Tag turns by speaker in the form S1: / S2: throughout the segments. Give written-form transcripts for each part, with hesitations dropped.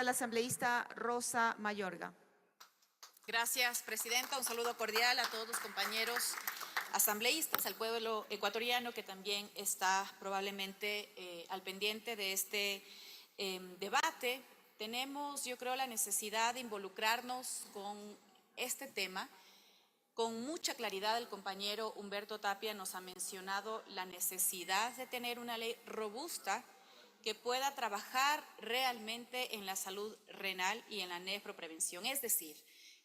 S1: la asambleísta Rosa Mayorga.
S2: Gracias, presidenta. Un saludo cordial a todos los compañeros asambleístas, al pueblo ecuatoriano que también está probablemente al pendiente de este debate. Tenemos, yo creo, la necesidad de involucrarnos con este tema. Con mucha claridad el compañero Humberto Tapia nos ha mencionado la necesidad de tener una ley robusta que pueda trabajar realmente en la salud renal y en la nefroprevención. Es decir,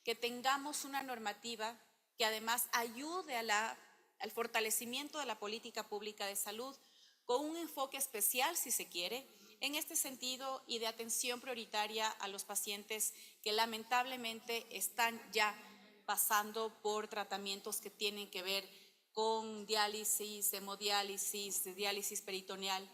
S2: que tengamos una normativa que además ayude al fortalecimiento de la política pública de salud con un enfoque especial, si se quiere, en este sentido y de atención prioritaria a los pacientes que lamentablemente están ya pasando por tratamientos que tienen que ver con diálisis, hemodiálisis, diálisis peritoneal.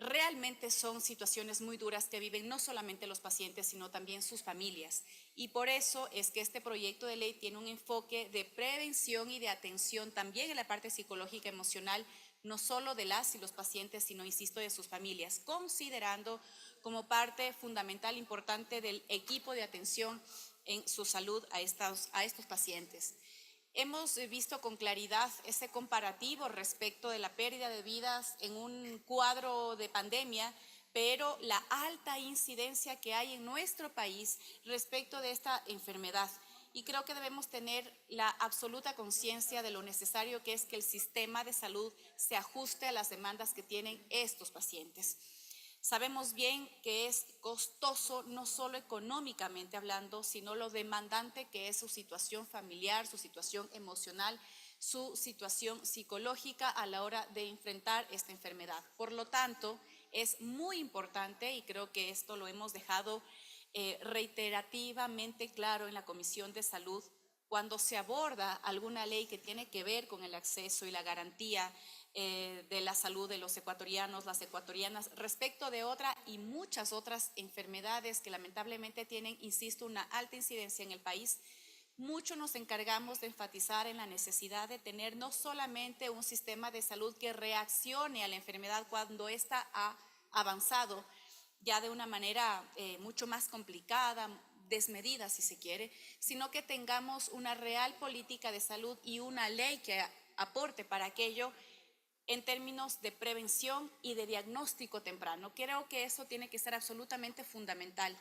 S2: Realmente son situaciones muy duras que viven no solamente los pacientes, sino también sus familias. Y por eso es que este proyecto de ley tiene un enfoque de prevención y de atención también en la parte psicológica, emocional, no solo de las y los pacientes, sino, insisto, de sus familias, considerando como parte fundamental, importante del equipo de atención en su salud a estos pacientes. Hemos visto con claridad ese comparativo respecto de la pérdida de vidas en un cuadro de pandemia, pero la alta incidencia que hay en nuestro país respecto de esta enfermedad. Y creo que debemos tener la absoluta conciencia de lo necesario que es que el sistema de salud se ajuste a las demandas que tienen estos pacientes. Sabemos bien que es costoso, no solo económicamente hablando, sino lo demandante que es su situación familiar, su situación emocional, su situación psicológica a la hora de enfrentar esta enfermedad. Por lo tanto, es muy importante, y creo que esto lo hemos dejado reiterativamente claro en la Comisión de Salud, cuando se aborda alguna ley que tiene que ver con el acceso y la garantía de la salud de los ecuatorianos, las ecuatorianas, respecto de otra y muchas otras enfermedades que lamentablemente tienen, insisto, una alta incidencia en el país. Mucho nos encargamos de enfatizar en la necesidad de tener no solamente un sistema de salud que reaccione a la enfermedad cuando ésta ha avanzado ya de una manera mucho más complicada, desmedida si se quiere, sino que tengamos una real política de salud y una ley que aporte para aquello en términos de prevención y de diagnóstico temprano. Creo que eso tiene que ser absolutamente fundamental.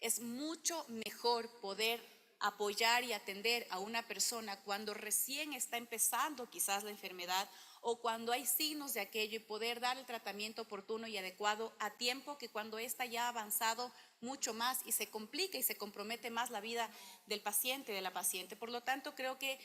S2: Es mucho mejor poder apoyar y atender a una persona cuando recién está empezando quizás la enfermedad o cuando hay signos de aquello y poder dar el tratamiento oportuno y adecuado a tiempo que cuando ésta ya ha avanzado mucho más y se complica y se compromete más la vida del paciente, de la paciente. Por lo tanto, creo que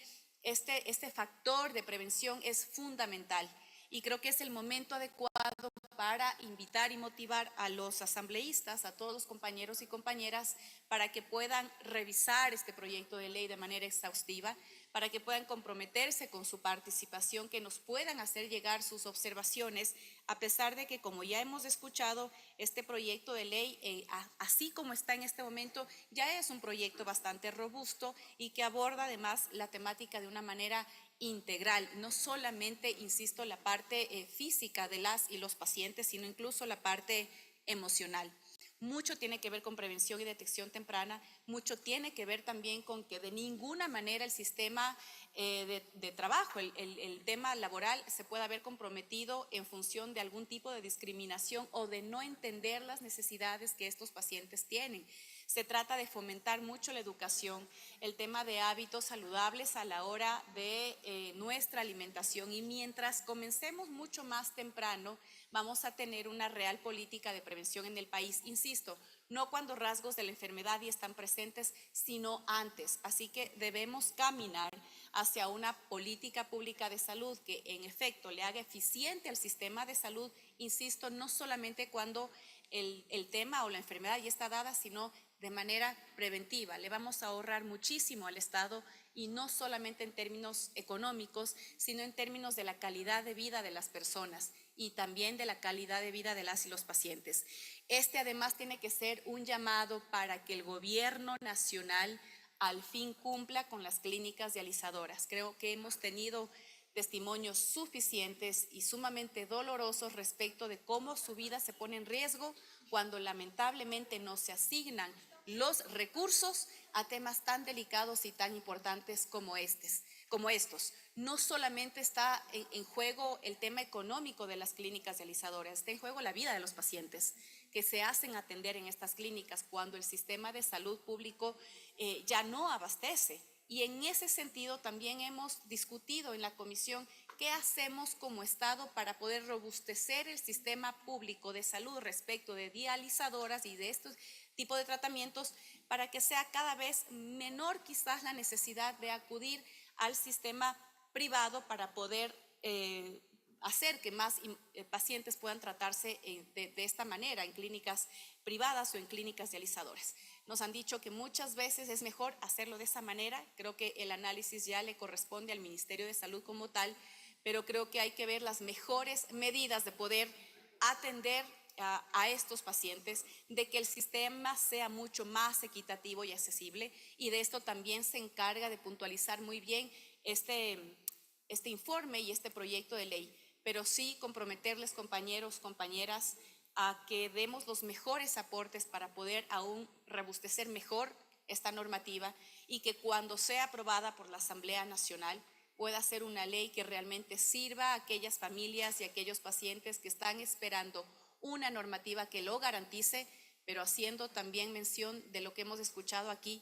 S2: este factor de prevención es fundamental. Y creo que es el momento adecuado para invitar y motivar a los asambleístas, a todos los compañeros y compañeras, para que puedan revisar este proyecto de ley de manera exhaustiva, para que puedan comprometerse con su participación, que nos puedan hacer llegar sus observaciones, a pesar de que, como ya hemos escuchado, este proyecto de ley, así como está en este momento, ya es un proyecto bastante robusto y que aborda además la temática de una manera integral, no solamente, insisto, la parte física de las y los pacientes, sino incluso la parte emocional. Mucho tiene que ver con prevención y detección temprana, mucho tiene que ver también con que de ninguna manera el sistema de trabajo, el tema laboral se pueda ver comprometido en función de algún tipo de discriminación o de no entender las necesidades que estos pacientes tienen. Se trata de fomentar mucho la educación, el tema de hábitos saludables a la hora de nuestra alimentación, y mientras comencemos mucho más temprano vamos a tener una real política de prevención en el país, insisto, no cuando rasgos de la enfermedad ya están presentes, sino antes. Así que debemos caminar hacia una política pública de salud que en efecto le haga eficiente al sistema de salud, insisto, no solamente cuando el tema o la enfermedad ya está dada, sino de manera preventiva. Le vamos a ahorrar muchísimo al Estado, y no solamente en términos económicos, sino en términos de la calidad de vida de las personas y también de la calidad de vida de las y los pacientes. Además tiene que ser un llamado para que el gobierno nacional al fin cumpla con las clínicas dializadoras. Creo que hemos tenido testimonios suficientes y sumamente dolorosos respecto de cómo su vida se pone en riesgo cuando lamentablemente no se asignan los recursos a temas tan delicados y tan importantes como estos. No solamente está en juego el tema económico de las clínicas dializadoras, está en juego la vida de los pacientes que se hacen atender en estas clínicas cuando el sistema de salud público ya no abastece. Y en ese sentido también hemos discutido en la comisión qué hacemos como Estado para poder robustecer el sistema público de salud respecto de dializadoras y de estos tipos de tratamientos para que sea cada vez menor quizás la necesidad de acudir al sistema privado para poder hacer que más pacientes puedan tratarse de esta manera en clínicas privadas o en clínicas dializadoras. Nos han dicho que muchas veces es mejor hacerlo de esa manera. Creo que el análisis ya le corresponde al Ministerio de Salud como tal, pero creo que hay que ver las mejores medidas de poder atender a estos pacientes, de que el sistema sea mucho más equitativo y accesible, y de esto también se encarga de puntualizar muy bien este informe y este proyecto de ley. Pero sí comprometerles, compañeros, compañeras, a que demos los mejores aportes para poder aún robustecer mejor esta normativa y que cuando sea aprobada por la Asamblea Nacional pueda ser una ley que realmente sirva a aquellas familias y a aquellos pacientes que están esperando una normativa que lo garantice, pero haciendo también mención de lo que hemos escuchado aquí.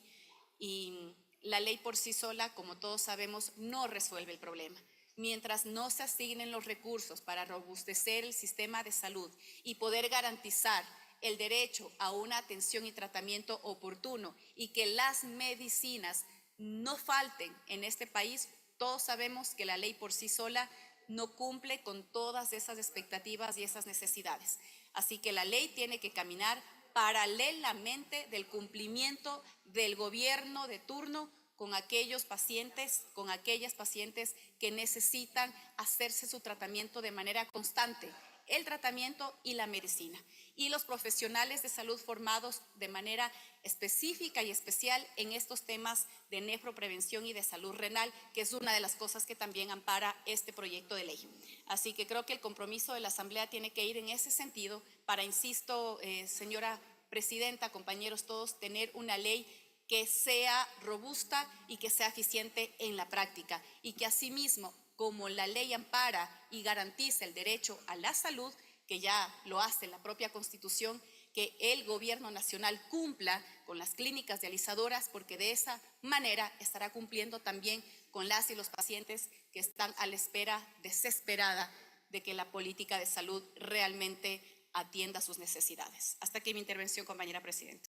S2: Y la ley por sí sola, como todos sabemos, no resuelve el problema. Mientras no se asignen los recursos para robustecer el sistema de salud y poder garantizar el derecho a una atención y tratamiento oportuno y que las medicinas no falten en este país, todos sabemos que la ley por sí sola no cumple con todas esas expectativas y esas necesidades. Así que la ley tiene que caminar paralelamente del cumplimiento del gobierno de turno con aquellos pacientes, con aquellas pacientes que necesitan hacerse su tratamiento de manera constante, el tratamiento y la medicina. Y los profesionales de salud formados de manera específica y especial en estos temas de nefroprevención y de salud renal, que es una de las cosas que también ampara este proyecto de ley. Así que creo que el compromiso de la Asamblea tiene que ir en ese sentido para, insisto, señora presidenta, compañeros todos, tener una ley que sea robusta y que sea eficiente en la práctica, y que asimismo, como la ley ampara y garantiza el derecho a la salud, que ya lo hace la propia Constitución, que el gobierno nacional cumpla con las clínicas dializadoras, porque de esa manera estará cumpliendo también con las y los pacientes que están a la espera desesperada de que la política de salud realmente atienda sus necesidades. Hasta aquí mi intervención, compañera presidenta.